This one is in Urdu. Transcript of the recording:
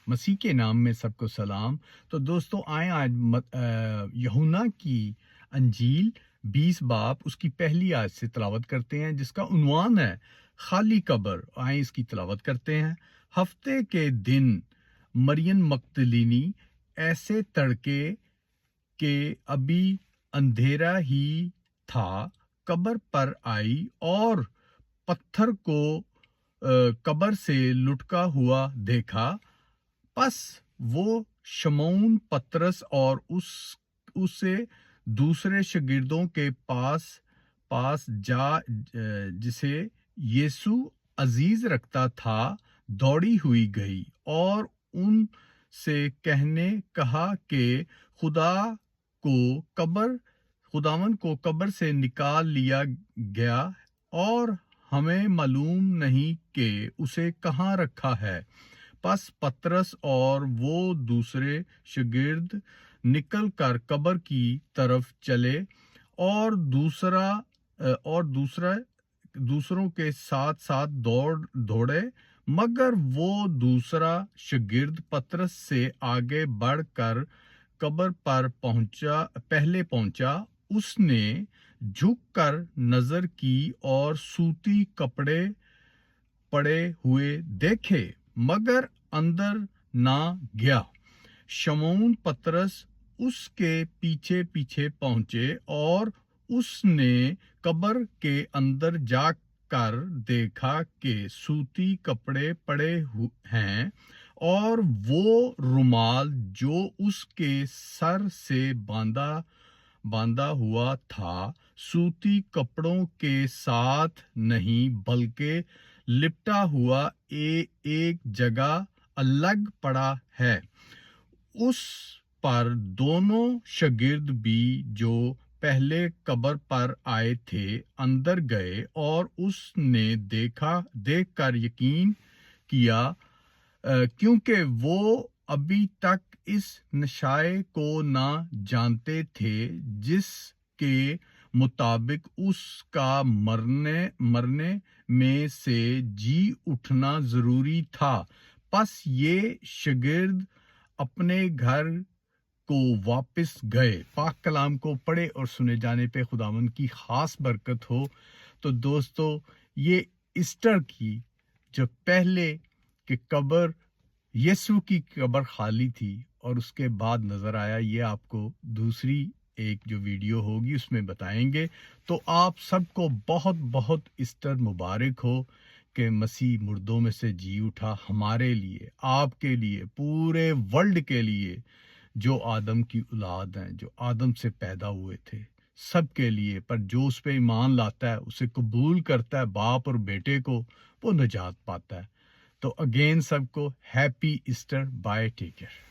مسیح کے نام میں سب کو سلام۔ تو دوستو آئیں آج یوحنا کی انجیل 20 باب اس کی پہلی آیت سے تلاوت کرتے ہیں، جس کا عنوان ہے خالی قبر۔ آئیں اس کی تلاوت کرتے ہیں۔ ہفتے کے دن مریم مگدلینی ایسے تڑکے کہ ابھی اندھیرا ہی تھا قبر پر آئی اور پتھر کو قبر سے لٹکا ہوا دیکھا۔ پس وہ شمعون پطرس اور اسے دوسرے شاگردوں کے پاس جا جسے یسوع عزیز رکھتا تھا دوڑی ہوئی گئی اور ان سے کہا کہ خداوند کو قبر سے نکال لیا گیا اور ہمیں معلوم نہیں کہ اسے کہاں رکھا ہے۔ پس پطرس اور وہ دوسرے شاگرد نکل کر قبر کی طرف چلے اور دوسروں کے ساتھ دوڑے، مگر وہ دوسرا شاگرد پطرس سے آگے بڑھ کر قبر پر پہلے پہنچا۔ اس نے جھک کر نظر کی اور سوتی کپڑے پڑے ہوئے دیکھے، مگر اندر نہ گیا۔ شمعون پطرس اس کے پیچھے پہنچے اور اس نے قبر کے اندر جا کر دیکھا کہ سوتی کپڑے پڑے ہیں اور وہ رومال جو اس کے سر سے باندھا ہوا تھا سوتی کپڑوں کے ساتھ نہیں بلکہ لپٹا ہوا ایک جگہ الگ پڑا ہے۔ اس پر دونوں شاگرد بھی جو پہلے قبر پر آئے تھے اندر گئے اور اس نے دیکھ کر یقین کیا، کیونکہ وہ ابھی تک اس نشائے کو نہ جانتے تھے جس کے مطابق اس کا مرنے میں سے جی اٹھنا ضروری تھا۔ پس یہ شاگرد اپنے گھر کو واپس گئے۔ پاک کلام کو پڑھے اور سنے جانے پہ خداوند کی خاص برکت ہو۔ تو دوستو یہ ایسٹر کی جو پہلے کہ قبر یسوع کی قبر خالی تھی اور اس کے بعد نظر آیا، یہ آپ کو دوسری ایک جو ویڈیو ہوگی اس میں بتائیں گے۔ تو آپ سب کو بہت بہت ایسٹر مبارک ہو کہ مسیح مردوں میں سے جی اٹھا، ہمارے لیے، آپ کے لیے، پورے ورلڈ کے لیے، جو آدم کی اولاد ہیں، جو آدم سے پیدا ہوئے تھے، سب کے لیے۔ پر جو اس پہ ایمان لاتا ہے، اسے قبول کرتا ہے باپ اور بیٹے کو، وہ نجات پاتا ہے۔ تو اگین سب کو happy Easter, bye, take care.